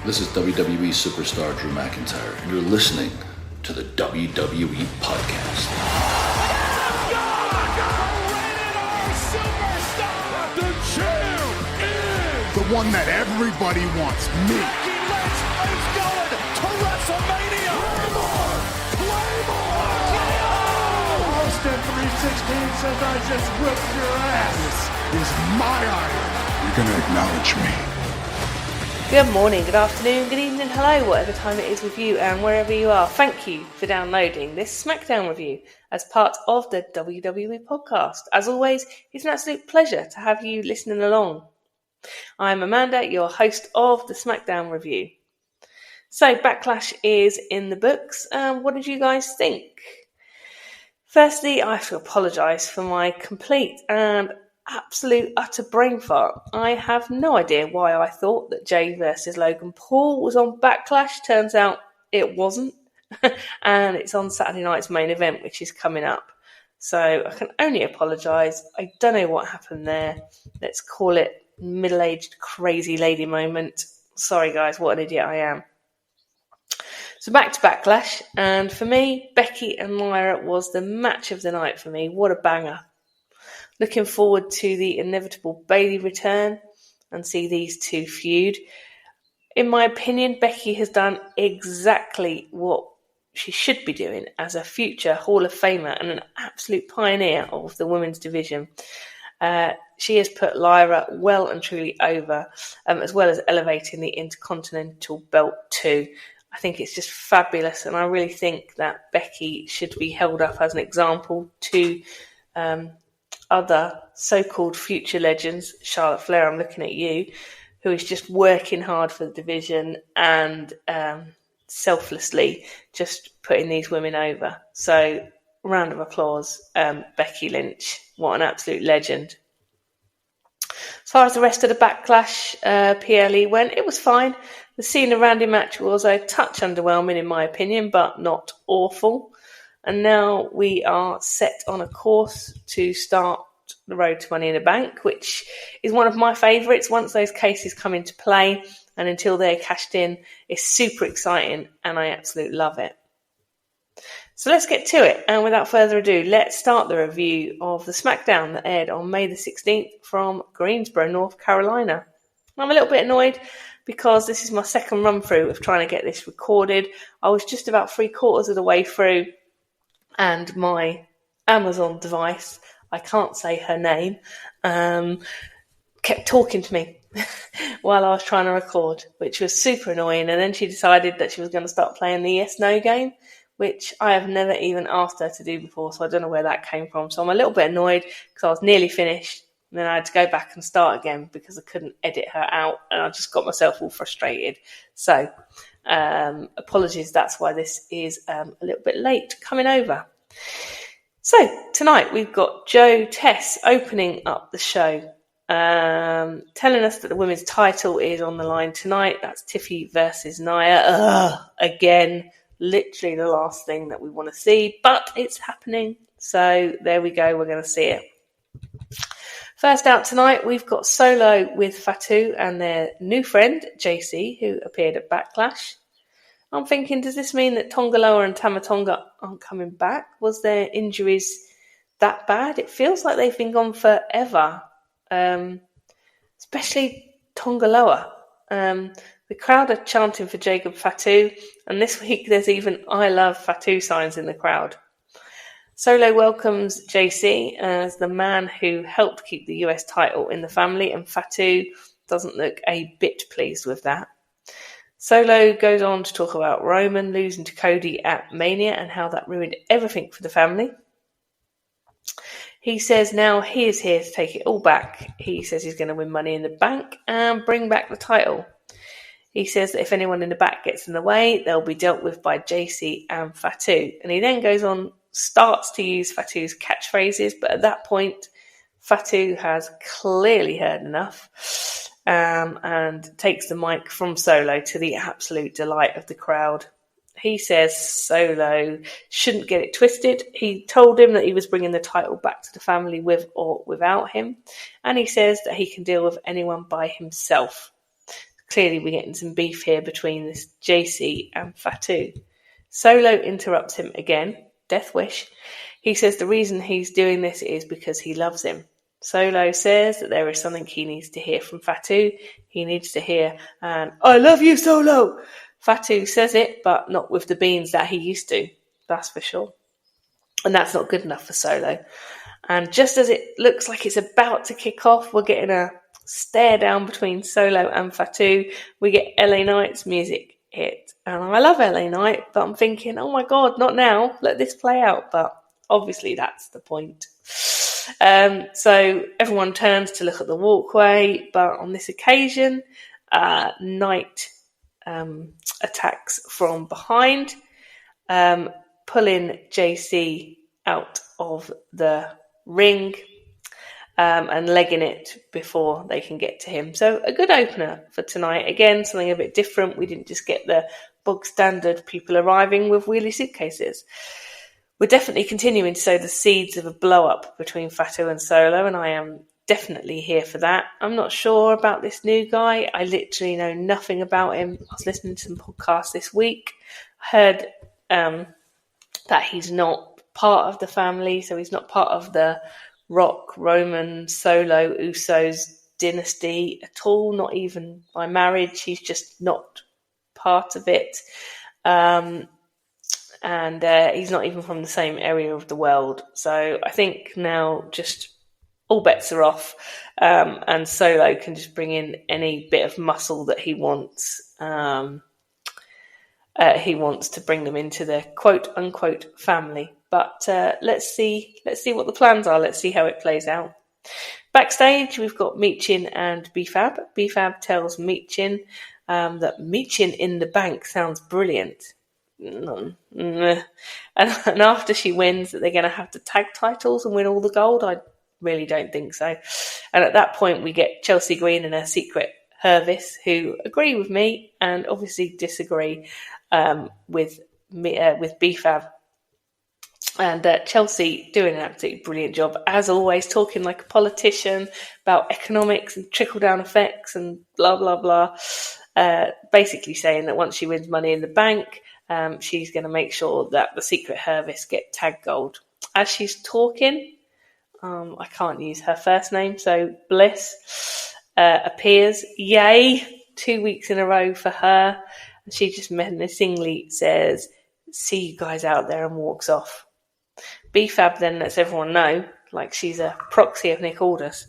This is WWE superstar Drew McIntyre, and you're listening to the WWE Podcast. The champ is the one that everybody wants, me. Becky Lynch is going to WrestleMania. Claymore! Austin 316 says I just whipped your ass. This is my iron. You're going to acknowledge me. Good morning, good afternoon, good evening, hello, whatever time it is with you and wherever you are. Thank you for downloading this SmackDown review as part of the WWE podcast. As always, it's an absolute pleasure to have you listening along. I'm Amanda, your host of the SmackDown review. So, Backlash is in the books. What did you guys think? Firstly, I have to apologise for my complete and absolute utter brain fart. I have no idea why I thought that Jay versus Logan Paul was on Backlash. Turns out it wasn't. And it's on Saturday night's main event, which is coming up. So I can only apologise. I don't know what happened there. Let's call it middle-aged crazy lady moment. Sorry guys, what an idiot I am. So back to Backlash. And for me, Becky and Nia was the match of the night for me. What a banger. Looking forward to the inevitable Bayley return and see these two feud. In my opinion, Becky has done exactly what she should be doing as a future Hall of Famer and an absolute pioneer of the women's division. She has put Lyra well and truly over, as well as elevating the Intercontinental belt too. I think it's just fabulous, and I really think that Becky should be held up as an example to other so-called future legends. Charlotte Flair, I'm looking at you, who is just working hard for the division and selflessly just putting these women over. So, round of applause, Becky Lynch. What an absolute legend. As far as the rest of the Backlash PLE went, it was fine. The Cena Randy match was a touch underwhelming in my opinion, but not awful. And now we are set on a course to start the road to Money in the Bank, which is one of my favourites once those cases come into play. And until they're cashed in, it's super exciting and I absolutely love it. So let's get to it. And without further ado, let's start the review of the SmackDown that aired on May the 16th from Greensboro, North Carolina. I'm a little bit annoyed because this is my second run through of trying to get this recorded. I was just about 3/4 of the way through and my Amazon device, I can't say her name, kept talking to me while I was trying to record, which was super annoying. And then she decided that she was going to start playing the yes-no game, which I have never even asked her to do before, so I don't know where that came from. So I'm a little bit annoyed because I was nearly finished, and then I had to go back and start again because I couldn't edit her out, and I just got myself all frustrated. So apologies, that's why this is a little bit late coming over. So tonight we've got Joe Tess opening up the show, telling us that the women's title is on the line tonight. That's Tiffy versus Nia. Again, literally the last thing that we want to see, but it's happening. So there we go, we're going to see it. First out tonight, we've got Solo with Fatu and their new friend, JC, who appeared at Backlash. I'm thinking, does this mean that Tongaloa and Tama Tonga aren't coming back? Was their injuries that bad? It feels like they've been gone forever, especially Tongaloa. The crowd are chanting for Jacob Fatu, and this week there's even I love Fatu signs in the crowd. Solo welcomes JC as the man who helped keep the US title in the family, and Fatu doesn't look a bit pleased with that. Solo goes on to talk about Roman losing to Cody at Mania and how that ruined everything for the family. He says now he is here to take it all back. He says he's going to win Money in the Bank and bring back the title. He says that if anyone in the back gets in the way, they'll be dealt with by JC and Fatu. And he then goes on, starts to use Fatu's catchphrases, but at that point, Fatu has clearly heard enough. And takes the mic from Solo to the absolute delight of the crowd. He says Solo shouldn't get it twisted. He told him that he was bringing the title back to the family with or without him. And he says that he can deal with anyone by himself. Clearly we're getting some beef here between this JC and Fatu. Solo interrupts him again. Death wish. He says the reason he's doing this is because he loves him. Solo says that there is something he needs to hear from Fatu. He needs to hear, I love you, Solo! Fatu says it, but not with the beans that he used to. That's for sure. And that's not good enough for Solo. And just as it looks like it's about to kick off, we're getting a stare down between Solo and Fatu. We get LA Knight's music hit. And I love LA Knight, but I'm thinking, oh my God, not now. Let this play out. But obviously that's the point. So everyone turns to look at the walkway, but on this occasion, Knight attacks from behind, pulling JC out of the ring and legging it before they can get to him. So a good opener for tonight. Again, something a bit different. We didn't just get the bog standard people arriving with wheelie suitcases. We're definitely continuing to sow the seeds of a blow-up between Fatu and Solo, and I am definitely here for that. I'm not sure about this new guy. I literally know nothing about him. I was listening to some podcasts this week. I heard that he's not part of the family, so he's not part of the Rock, Roman, Solo, Usos dynasty at all, not even by marriage. He's just not part of it. And he's not even from the same area of the world. So I think now just all bets are off, and Solo can just bring in any bit of muscle that he wants. He wants to bring them into the quote-unquote family. But let's see what the plans are. Let's see how it plays out. Backstage, we've got Michin and B-Fab. B-Fab tells Michin that Michin in the bank sounds brilliant. And after she wins, that they're going to have to tag titles and win all the gold. I really don't think so. And at that point, we get Chelsea Green and her secret Hervis, who agree with me and obviously disagree with B-Fab. And Chelsea doing an absolutely brilliant job, as always, talking like a politician about economics and trickle-down effects and blah, blah, blah. Basically saying that once she wins Money in the Bank, she's going to make sure that the secret Hervis get tag gold. As she's talking, I can't use her first name, so Bliss appears. Yay! 2 weeks in a row for her. And she just menacingly says, see you guys out there, and walks off. B-Fab then lets everyone know, like she's a proxy of Nick Aldis,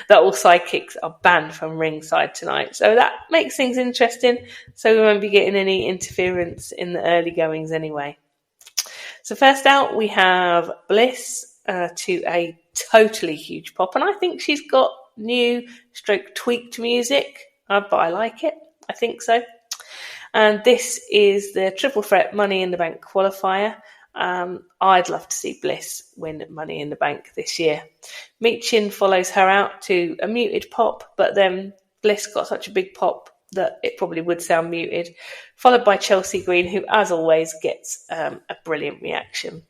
that all sidekicks are banned from ringside tonight. So that makes things interesting. So we won't be getting any interference in the early goings anyway. So first out, we have Bliss to a totally huge pop. And I think she's got new tweaked music, but I like it. I think so. And this is the Triple Threat Money in the Bank qualifier. I'd love to see Bliss win Money in the Bank this year. Michin follows her out to a muted pop, but then Bliss got such a big pop that it probably would sound muted, followed by Chelsea Green, who, as always, gets a brilliant reaction.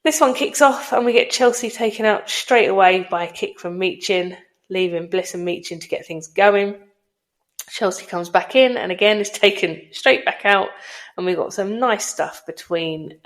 This one kicks off, and we get Chelsea taken out straight away by a kick from Michin, leaving Bliss and Michin to get things going. Chelsea comes back in and again is taken straight back out, and we've got some nice stuff between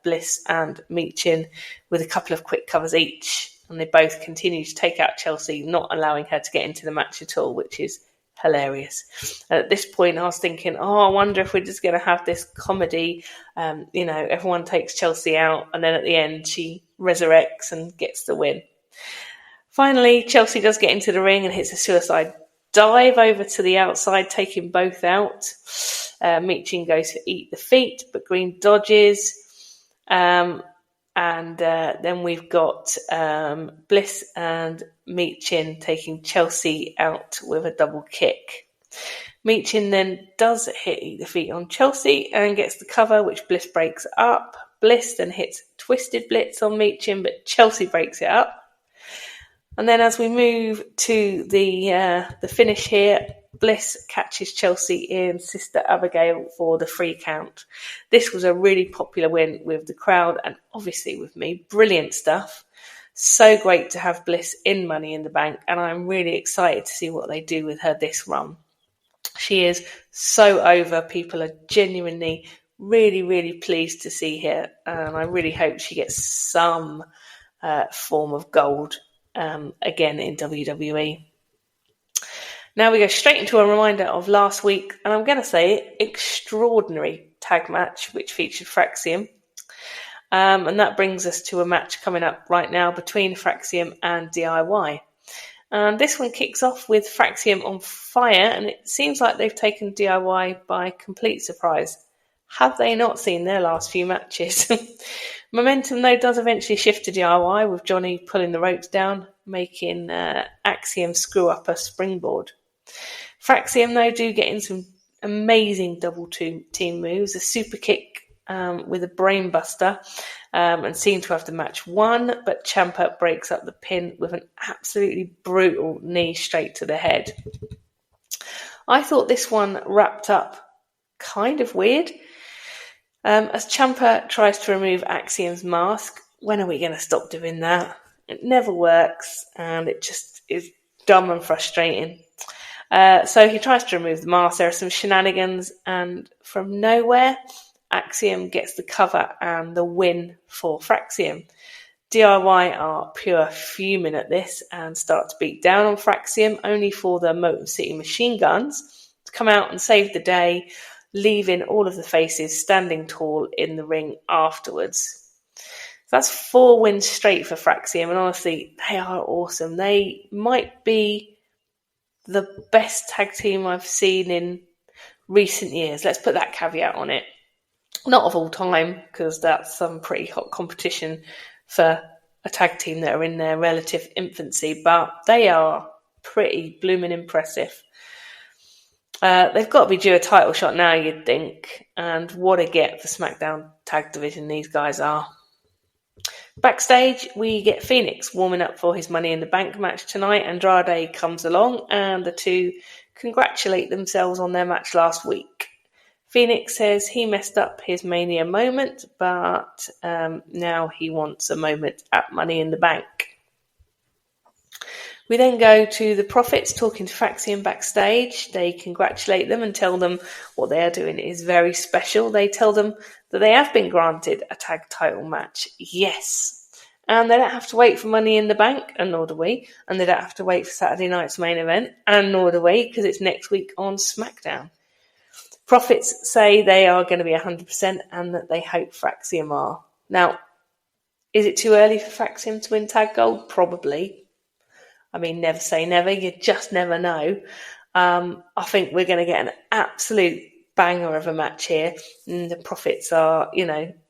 Bliss and Michin with a couple of quick covers each, and they both continue to take out Chelsea, not allowing her to get into the match at all, which is hilarious. At this point I was thinking, I wonder if we're just going to have this comedy, everyone takes Chelsea out and then at the end she resurrects and gets the win. Finally, Chelsea does get into the ring and hits a suicide dive over to the outside, taking both out. Michin goes for eat the feet, but Green dodges. And then we've got Bliss and Michin taking Chelsea out with a double kick. Michin then does hit eat the feet on Chelsea and gets the cover, which Bliss breaks up. Bliss then hits Twisted Blitz on Michin, but Chelsea breaks it up. And then as we move to the finish here, Bliss catches Chelsea in Sister Abigail for the 3 count. This was a really popular win with the crowd and obviously with me. Brilliant stuff. So great to have Bliss in Money in the Bank, and I'm really excited to see what they do with her this run. She is so over. People are genuinely really, really pleased to see her. And I really hope she gets some form of gold again in WWE. Now we go straight into a reminder of last week, and I'm going to say extraordinary tag match, which featured Fraxium. And that brings us to a match coming up right now between Fraxium and DIY. And this one kicks off with Fraxium on fire, and it seems like they've taken DIY by complete surprise. Have they not seen their last few matches? Momentum, though, does eventually shift to DIY, with Johnny pulling the ropes down, making Axiom screw up a springboard. Fraxium, though, do get in some amazing double team moves, a super kick with a brainbuster, and seem to have the match won, but Ciampa breaks up the pin with an absolutely brutal knee straight to the head. I thought this one wrapped up kind of weird. As Ciampa tries to remove Axiom's mask, when are we going to stop doing that? It never works, and it just is dumb and frustrating. So he tries to remove the mask. There are some shenanigans, and from nowhere, Axiom gets the cover and the win for Fraxium. DIY are pure fuming at this and start to beat down on Fraxium, only for the Motor City Machine Guns to come out and save the day, leaving all of the faces standing tall in the ring afterwards. So that's 4 wins straight for Fraxium, and honestly, they are awesome. They might be the best tag team I've seen in recent years. Let's put that caveat on it. Not of all time, because that's some pretty hot competition for a tag team that are in their relative infancy, but they are pretty blooming impressive. They've got to be due a title shot now, you'd think, and what a get for SmackDown tag division these guys are. Backstage, we get Phoenix warming up for his Money in the Bank match tonight. Andrade comes along, and the two congratulate themselves on their match last week. Phoenix says he messed up his Mania moment, but now he wants a moment at Money in the Bank. We then go to the Profits talking to Fraxium backstage. They congratulate them and tell them what they are doing is very special. They tell them that they have been granted a tag title match. Yes. And they don't have to wait for Money in the Bank, and nor do we. And they don't have to wait for Saturday night's main event, and nor do we, because it's next week on SmackDown. Profits say they are going to be 100% and that they hope Fraxium are. Now, is it too early for Fraxium to win tag gold? Probably. I mean, never say never. You just never know. I think we're going to get an absolute banger of a match here. And the Profits are,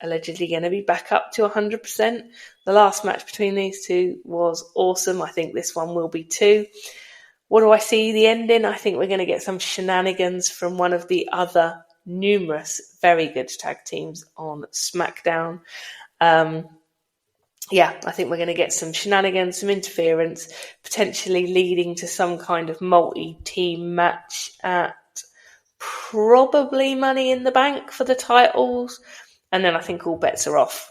allegedly going to be back up to 100%. The last match between these two was awesome. I think this one will be too. What do I see the ending? I think we're going to get some shenanigans from one of the other numerous very good tag teams on SmackDown. I think we're going to get some shenanigans, some interference, potentially leading to some kind of multi-team match at probably Money in the Bank for the titles. And then I think all bets are off.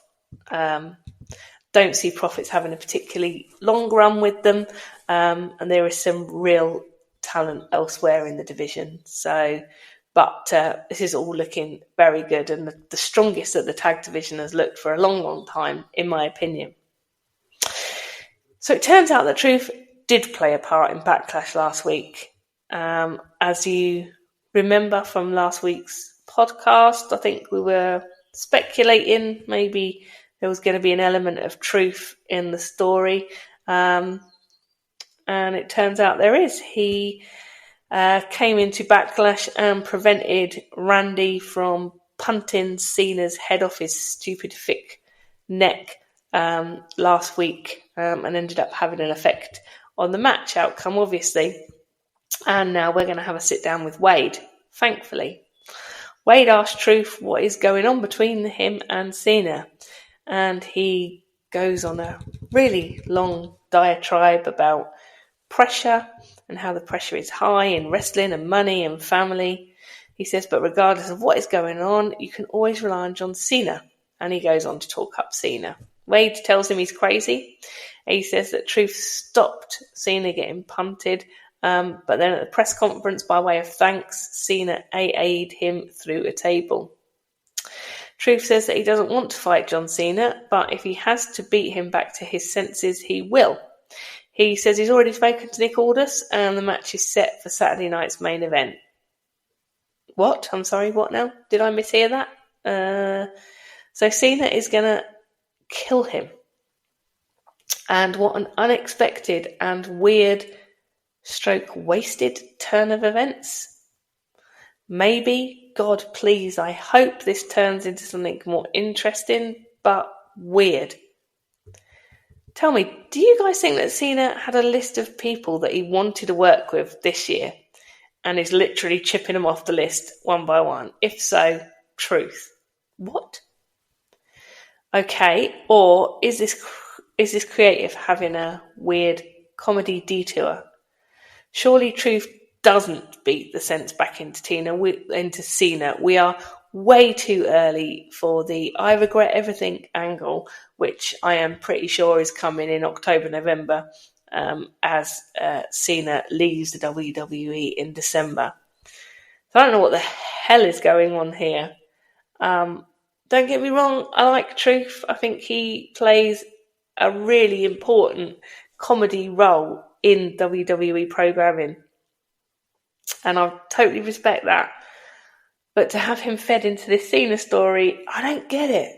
Don't see Profits having a particularly long run with them. And there is some real talent elsewhere in the division. But this is all looking very good, and the strongest that the tag division has looked for a long, long time, in my opinion. So it turns out that Truth did play a part in Backlash last week. As you remember from last week's podcast, I think we were speculating maybe there was going to be an element of truth in the story. And it turns out there is. He came into Backlash and prevented Randy from punting Cena's head off his stupid thick neck last week, and ended up having an effect on the match outcome, obviously. And now we're going to have a sit down with Wade, thankfully. Wade asked Truth what is going on between him and Cena, and he goes on a really long diatribe about pressure and how the pressure is high in wrestling and money and family. He says, but regardless of what is going on, you can always rely on John Cena. And he goes on to talk up Cena. Wade tells him he's crazy. He says that Truth stopped Cena getting punted But then at the press conference, by way of thanks, Cena AA'd him through a table. Truth says that he doesn't want to fight John Cena, but if he has to beat him back to his senses, he will. He says he's already spoken to Nick Aldis, and the match is set for Saturday night's main event. What? I'm sorry, what now? Did I mishear that? So Cena is going to kill him. And what an unexpected and weird / wasted turn of events. Maybe, God please, I hope this turns into something more interesting, but weird. Tell me, do you guys think that Cena had a list of people that he wanted to work with this year and is literally chipping them off the list one by one? If so, truth. What? Okay, or is this creative having a weird comedy detour? Surely truth doesn't beat the sense back into Cena. We are way too early for the I regret everything angle, which I am pretty sure is coming in October, November, as Cena leaves the WWE in December. So I don't know what the hell is going on here. Don't get me wrong, I like Truth. I think he plays a really important comedy role in WWE programming. And I totally respect that. But to have him fed into this Cena story, I don't get it.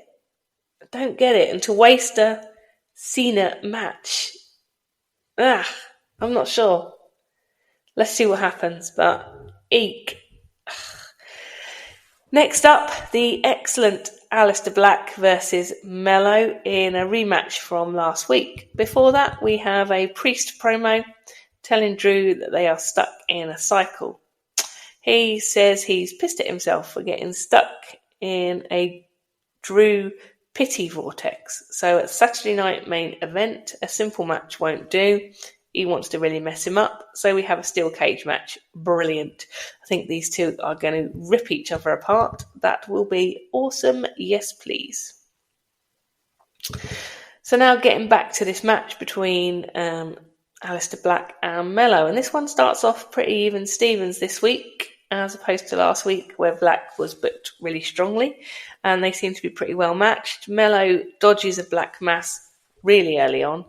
And to waste a Cena match, I'm not sure. Let's see what happens, but eek. Next up, the excellent Aleister Black versus Mello in a rematch from last week. Before that, we have a Priest promo telling Drew that they are stuck in a cycle. He says he's pissed at himself for getting stuck in a Drew pity vortex. So at Saturday night main event, a simple match won't do. He wants to really mess him up. So we have a steel cage match. Brilliant. I think these two are going to rip each other apart. That will be awesome. Yes, please. So now getting back to this match between Aleister Black and Mello. And this one starts off pretty even Stevens this week, as opposed to last week where Black was booked really strongly. And they seem to be pretty well matched. Mello dodges a Black mass really early on,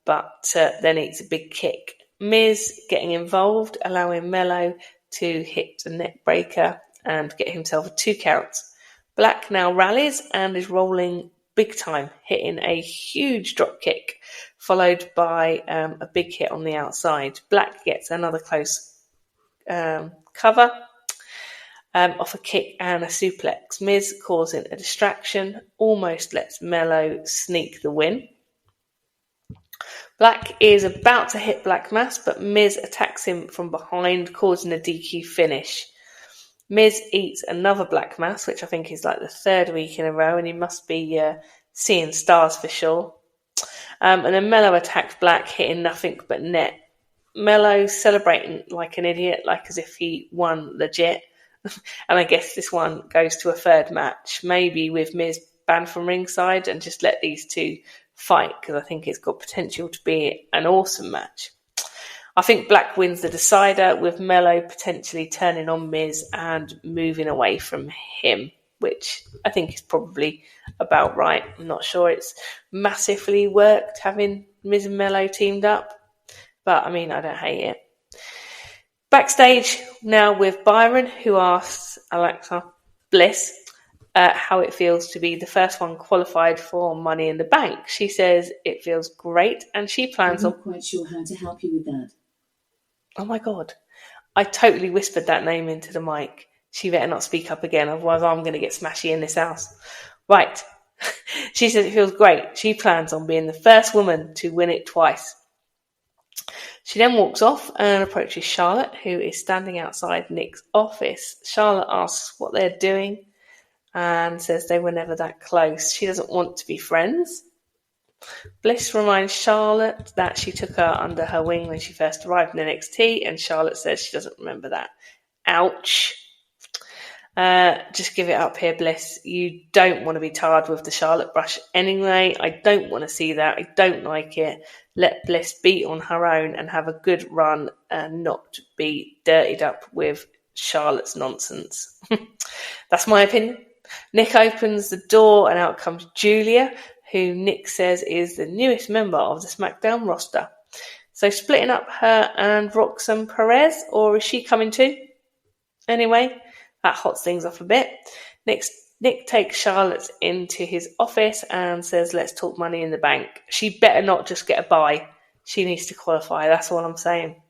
but then eats a big kick. Miz getting involved, allowing Mello to hit the neck breaker and get himself a 2 count. Black now rallies and is rolling big time, hitting a huge drop kick, followed by a big hit on the outside. Black gets another close cover off a kick and a suplex. Miz causing a distraction, almost lets Mello sneak the win. Black is about to hit Black Mass, but Miz attacks him from behind, causing a DQ finish. Miz eats another Black Mass, which I think is like the 3rd week in a row, and he must be seeing stars for sure. And then Mello attacks Black, hitting nothing but net. Mello celebrating like an idiot, like as if he won legit. And I guess this one goes to a 3rd match, maybe with Miz banned from ringside, and just let these two fight, because I think it's got potential to be an awesome match. I think Black wins the decider, with Mello potentially turning on Miz and moving away from him, which I think is probably about right. I'm not sure it's massively worked having Miz and Mello teamed up, but I mean, I don't hate it. Backstage now with Byron, who asks Alexa Bliss how it feels to be the first one qualified for Money in the Bank. She says it feels great, and she plans on... I'm not quite sure how to help you with that. Oh my God. I totally whispered that name into the mic. She better not speak up again, otherwise I'm going to get smashy in this house. Right. She says it feels great. She plans on being the first woman to win it twice. She then walks off and approaches Charlotte, who is standing outside Nick's office. Charlotte asks what they're doing and says they were never that close. She doesn't want to be friends. Bliss reminds Charlotte that she took her under her wing when she first arrived in NXT, and Charlotte says she doesn't remember that. Ouch. Just give it up here, Bliss. You don't want to be tarred with the Charlotte brush anyway. I don't want to see that. I don't like it. Let Bliss be on her own and have a good run and not be dirtied up with Charlotte's nonsense. That's my opinion. Nick opens the door and out comes Julia, who Nick says is the newest member of the SmackDown roster. So splitting up her and Roxanne Perez, or is she coming too? Anyway, that hots things off a bit. Nick takes Charlotte into his office and says, let's talk Money in the Bank. She better not just get a bye. She needs to qualify. That's all I'm saying.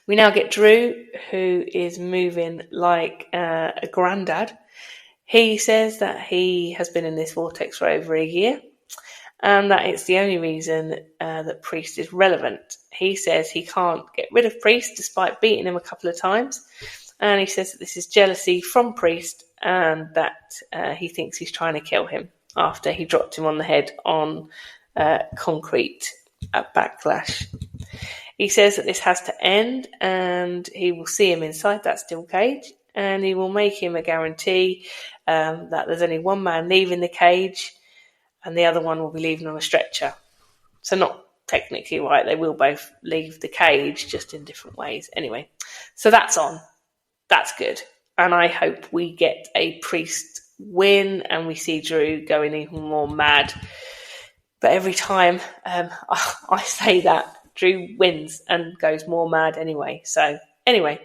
We now get Drew, who is moving like a granddad. He says that he has been in this vortex for over a year and that it's the only reason that Priest is relevant. He says he can't get rid of Priest despite beating him a couple of times. And he says that this is jealousy from Priest and that he thinks he's trying to kill him after he dropped him on the head on concrete at Backlash. He says that this has to end and he will see him inside that steel cage and he will make him a guarantee that there's only one man leaving the cage and the other one will be leaving on a stretcher. So not technically right, they will both leave the cage, just in different ways. Anyway, so that's on. That's good. And I hope we get a Priest win and we see Drew going even more mad. But every time I say that, Drew wins and goes more mad anyway. So anyway,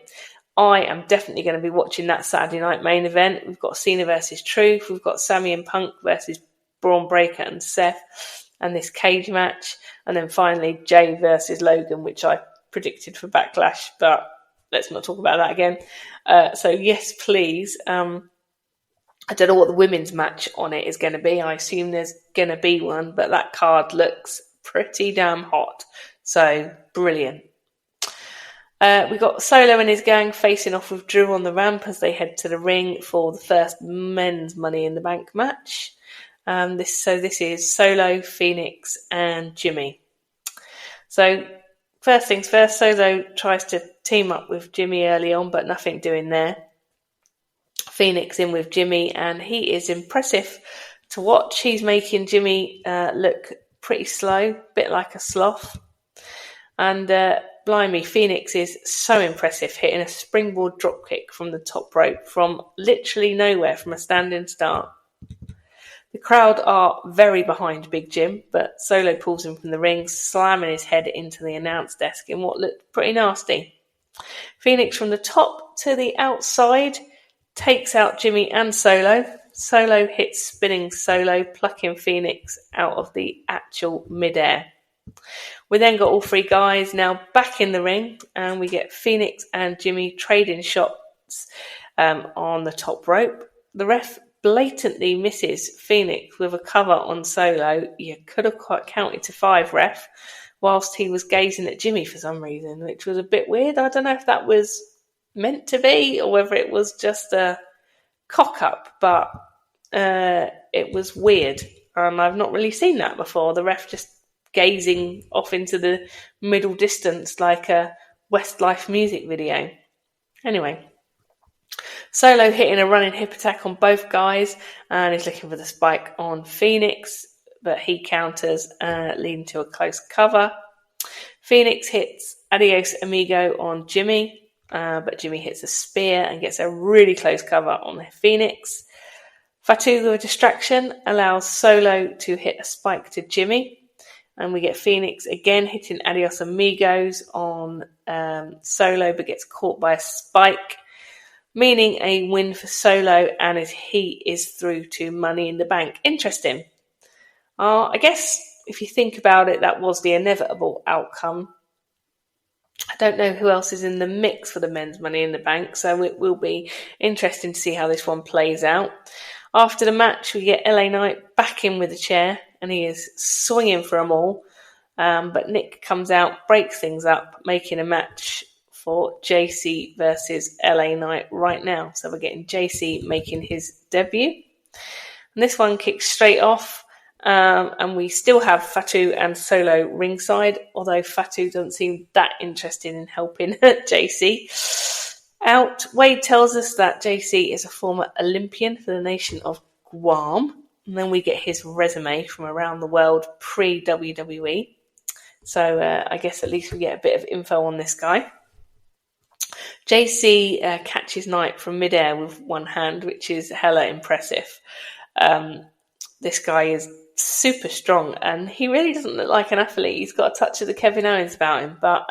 I am definitely going to be watching that Saturday night main event. We've got Cena versus Truth. We've got Sammy and Punk versus Braun Breaker and Seth and this cage match. And then finally Jay versus Logan, which I predicted for Backlash, but let's not talk about that again. So yes, please. I don't know what the women's match on it is going to be. I assume there's going to be one, but that card looks pretty damn hot. So brilliant. We got Solo and his gang facing off with Drew on the ramp as they head to the ring for the first men's Money in the Bank match. This is Solo, Phoenix, and Jimmy. So first things first, Solo tries to team up with Jimmy early on, but nothing doing there. Phoenix in with Jimmy, and he is impressive to watch. He's making Jimmy look pretty slow, a bit like a sloth. And blimey, Phoenix is so impressive, hitting a springboard dropkick from the top rope from literally nowhere, from a standing start. The crowd are very behind Big Jim, but Solo pulls him from the ring, slamming his head into the announce desk in what looked pretty nasty. Phoenix from the top to the outside takes out Jimmy and Solo. Solo hits spinning Solo, plucking Phoenix out of the actual midair. We then got all three guys now back in the ring, and we get Phoenix and Jimmy trading shots on the top rope. The ref blatantly misses Phoenix with a cover on Solo. You could have counted to 5, ref, whilst he was gazing at Jimmy for some reason, which was a bit weird. I don't know if that was meant to be or whether it was just a cock-up, but it was weird. And I've not really seen that before. The ref just gazing off into the middle distance like a Westlife music video. Anyway, Solo hitting a running hip attack on both guys and is looking for the spike on Phoenix, but he counters, leading to a close cover. Phoenix hits Adios Amigo on Jimmy, but Jimmy hits a spear and gets a really close cover on Phoenix. Fatu with a distraction allows Solo to hit a spike to Jimmy. And we get Phoenix again hitting Adios Amigos on Solo, but gets caught by a spike, meaning a win for Solo, and he is through to Money in the Bank. Interesting. I guess if you think about it, that was the inevitable outcome. I don't know who else is in the mix for the men's Money in the Bank, so it will be interesting to see how this one plays out. After the match, we get LA Knight back in with a chair, and he is swinging for them all. But Nick comes out, breaks things up, making a match for JC versus LA Knight right now. So we're getting JC making his debut. And this one kicks straight off. And we still have Fatu and Solo ringside, although Fatu doesn't seem that interested in helping JC. Out, Wade tells us that JC is a former Olympian for the nation of Guam. And then we get his resume from around the world pre-WWE. So I guess at least we get a bit of info on this guy. JC catches Knight from midair with one hand, which is hella impressive. This guy is super strong, and he really doesn't look like an athlete. He's got a touch of the Kevin Owens about him, but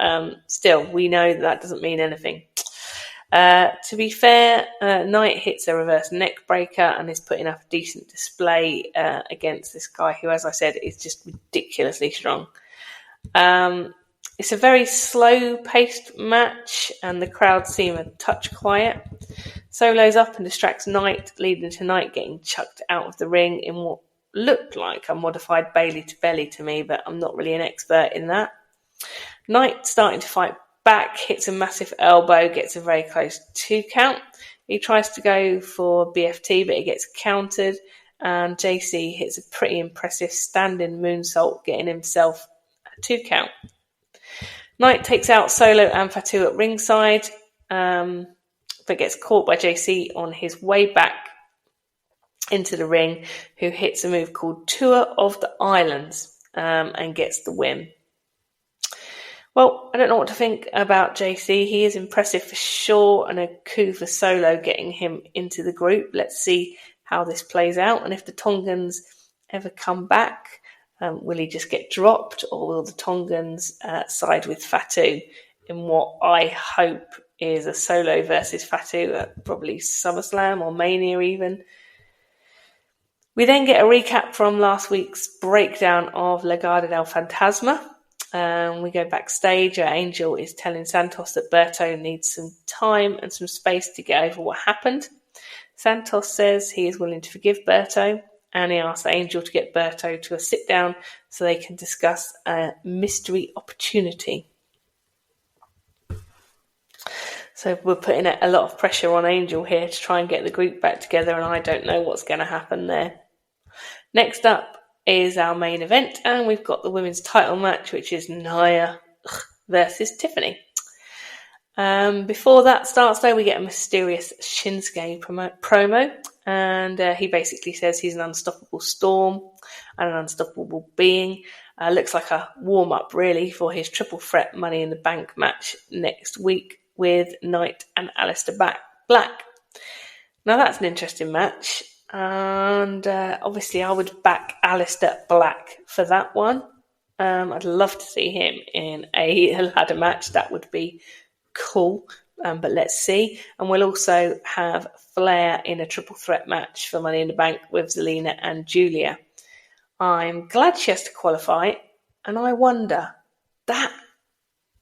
still, we know that doesn't mean anything. To be fair, Knight hits a reverse neck breaker and is putting up a decent display against this guy who, as I said, is just ridiculously strong. It's a very slow-paced match, and the crowd seem a touch quiet. Solo's up and distracts Knight, leading to Knight getting chucked out of the ring in what looked like a modified Bailey to belly to me, but I'm not really an expert in that. Knight starting to fight back, hits a massive elbow, gets a very close 2 count. He tries to go for BFT, but he gets countered, and JC hits a pretty impressive standing moonsault, getting himself a 2 count. Knight takes out Solo and Fatu at ringside, but gets caught by JC on his way back into the ring, who hits a move called Tour of the Islands and gets the win. Well, I don't know what to think about JC. He is impressive for sure, and a coup for Solo getting him into the group. Let's see how this plays out, and if the Tongans ever come back, will he just get dropped, or will the Tongans side with Fatu in what I hope is a Solo versus Fatu at probably SummerSlam or Mania even. We then get a recap from last week's breakdown of Legado del Fantasma. We go backstage. Angel is telling Santos that Berto needs some time and some space to get over what happened. Santos says he is willing to forgive Berto, and he asks Angel to get Berto to a sit down so they can discuss a mystery opportunity. So we're putting a lot of pressure on Angel here to try and get the group back together, and I don't know what's going to happen there. Next up is our main event, and we've got the women's title match, which is Nia versus Tiffany. Before that starts, though, we get a mysterious Shinsuke promo, and he basically says he's an unstoppable storm and an unstoppable being. Looks like a warm-up, really, for his triple threat Money in the Bank match next week with Knight and Aleister Black. Now, that's an interesting match, and obviously I would back Aleister Black for that one. I'd love to see him in a ladder match. That would be cool, but let's see. And we'll also have Flair in a triple threat match for Money in the Bank with Zelina and Julia. I'm glad she has to qualify, and I wonder, that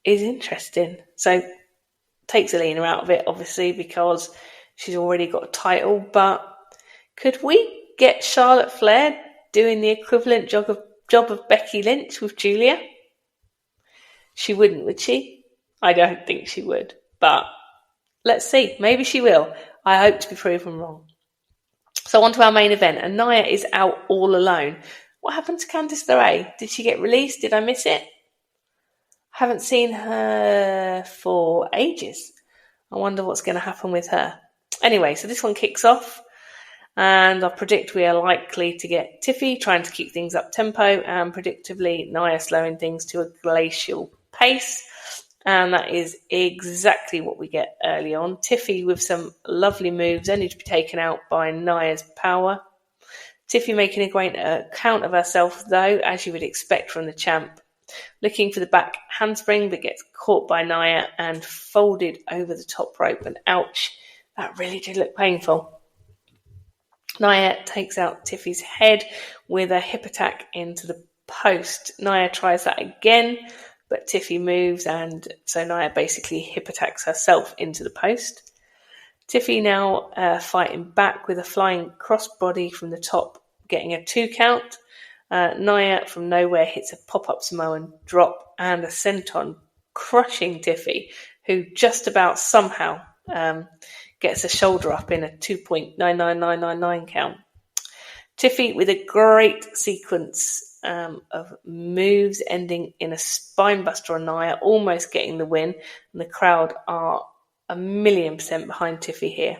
is interesting. So take Zelina out of it, obviously, because she's already got a title, but could we get Charlotte Flair doing the equivalent job of Becky Lynch with Julia? She wouldn't, would she? I don't think she would, but let's see. Maybe she will. I hope to be proven wrong. So on to our main event, and Nia is out all alone. What happened to Candice LeRae? Did she get released? Did I miss it? I haven't seen her for ages. I wonder what's going to happen with her. Anyway, so this one kicks off, and I predict we are likely to get Tiffy trying to keep things up tempo, and predictably Nia slowing things to a glacial pace. And that is exactly what we get early on. Tiffy with some lovely moves, only to be taken out by Nia's power. Tiffy making a great account of herself, though, as you would expect from the champ. Looking for the back handspring, but gets caught by Nia and folded over the top rope. And ouch, that really did look painful. Nia takes out Tiffy's head with a hip attack into the post. Nia tries that again, but Tiffy moves, and so Nia basically hip attacks herself into the post. Tiffy now fighting back with a flying crossbody from the top, getting a 2 count. Nia from nowhere hits a pop-up Samoan drop and a senton, crushing Tiffy, who just about somehow gets a shoulder up in a 2.99999 count. Tiffy with a great sequence of moves ending in a spinebuster on Nia, almost getting the win, and the crowd are 1,000,000% behind Tiffy here.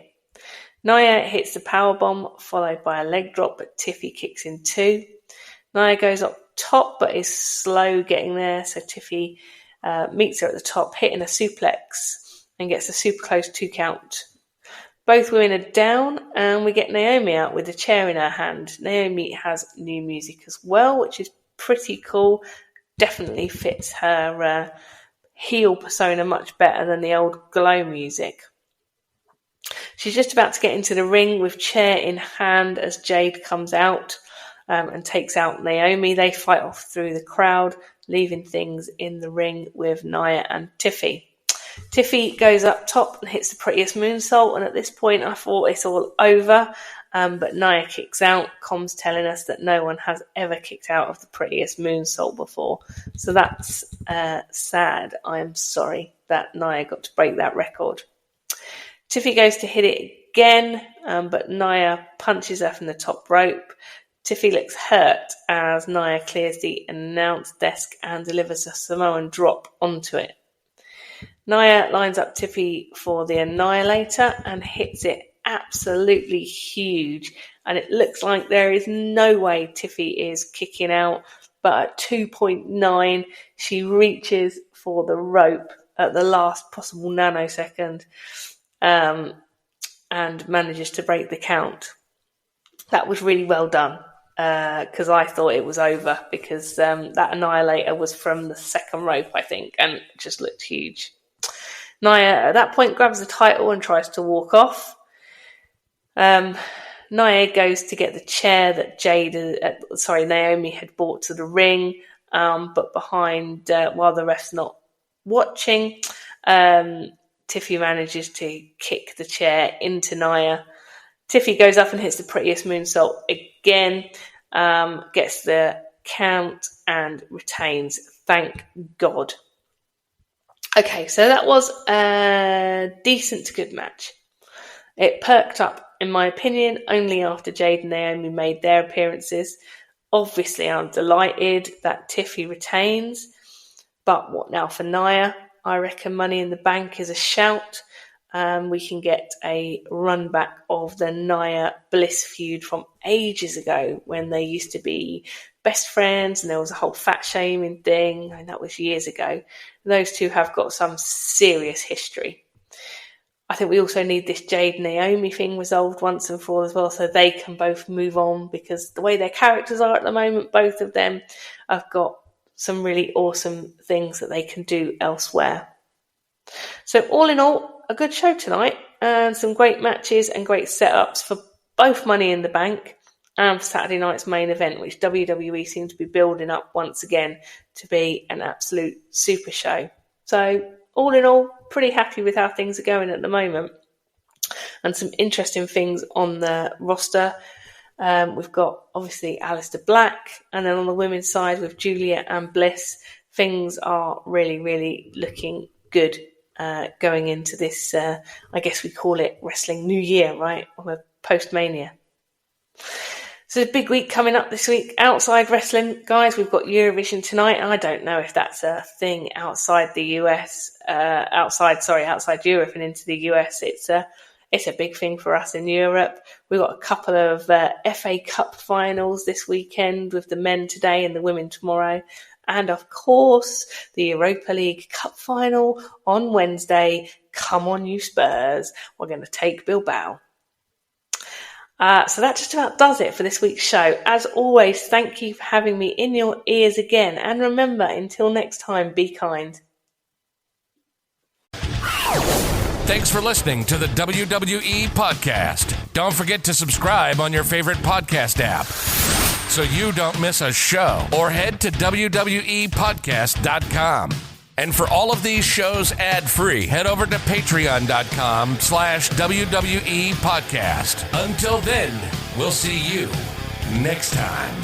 Nia hits the powerbomb, followed by a leg drop, but Tiffy kicks in 2. Nia goes up top, but is slow getting there, so Tiffy meets her at the top, hitting a suplex, and gets a super close 2 count. Both women are down, and we get Naomi out with a chair in her hand. Naomi has new music as well, which is pretty cool. Definitely fits her heel persona much better than the old glow music. She's just about to get into the ring with chair in hand as Jade comes out and takes out Naomi. They fight off through the crowd, leaving things in the ring with Nia and Tiffy. Tiffy goes up top and hits the prettiest moonsault, and at this point I thought it's all over, but Nia kicks out. Comms telling us that no one has ever kicked out of the prettiest moonsault before, so that's sad. I'm sorry that Nia got to break that record. Tiffy goes to hit it again, but Nia punches her from the top rope. Tiffy looks hurt as Nia clears the announce desk and delivers a Samoan drop onto it. Nia lines up Tiffy for the Annihilator and hits it absolutely huge. And it looks like there is no way Tiffy is kicking out. But at 2.9, she reaches for the rope at the last possible nanosecond and manages to break the count. That was really well done. Because I thought it was over because that Annihilator was from the second rope, I think, and it just looked huge. Nia at that point grabs the title and tries to walk off. Nia goes to get the chair that Naomi had brought to the ring, but behind while the ref's not watching, Tiffy manages to kick the chair into Nia. Tiffy goes up and hits the prettiest moonsault again, gets the count and retains. Thank God. Okay, so that was a decent to good match. It perked up, in my opinion, only after Jade and Naomi made their appearances. Obviously, I'm delighted that Tiffy retains. But what now for Nia? I reckon Money in the Bank is a shout. We can get a run back of the Nia Bliss feud from ages ago when they used to be best friends and there was a whole fat shaming thing, and that was years ago. Those two have got some serious history. I think we also need this Jade Naomi thing resolved once and for all as well, so they can both move on, because the way their characters are at the moment, both of them have got some really awesome things that they can do elsewhere. So all in all, a good show tonight, and some great matches and great setups for both Money in the Bank and for Saturday night's main event, which WWE seem to be building up once again to be an absolute super show. So all in all, pretty happy with how things are going at the moment. And some interesting things on the roster. We've got obviously Aleister Black, and then on the women's side with Julia and Bliss, things are really, really looking good going into this, I guess we call it Wrestling New Year, right? Or post-Mania. So a big week coming up this week. Outside wrestling, guys, we've got Eurovision tonight. I don't know if that's a thing outside the US, outside Europe and into the US. It's a big thing for us in Europe. We've got a couple of FA Cup finals this weekend with the men today and the women tomorrow. And of course, the Europa League Cup final on Wednesday. Come on, you Spurs. We're going to take Bilbao. So that just about does it for this week's show. As always, thank you for having me in your ears again. And remember, until next time, be kind. Thanks for listening to the WWE Podcast. Don't forget to subscribe on your favorite podcast app so you don't miss a show, or head to WWEpodcast.com. And for all of these shows ad-free, head over to patreon.com/WWE Podcast. Until then, we'll see you next time.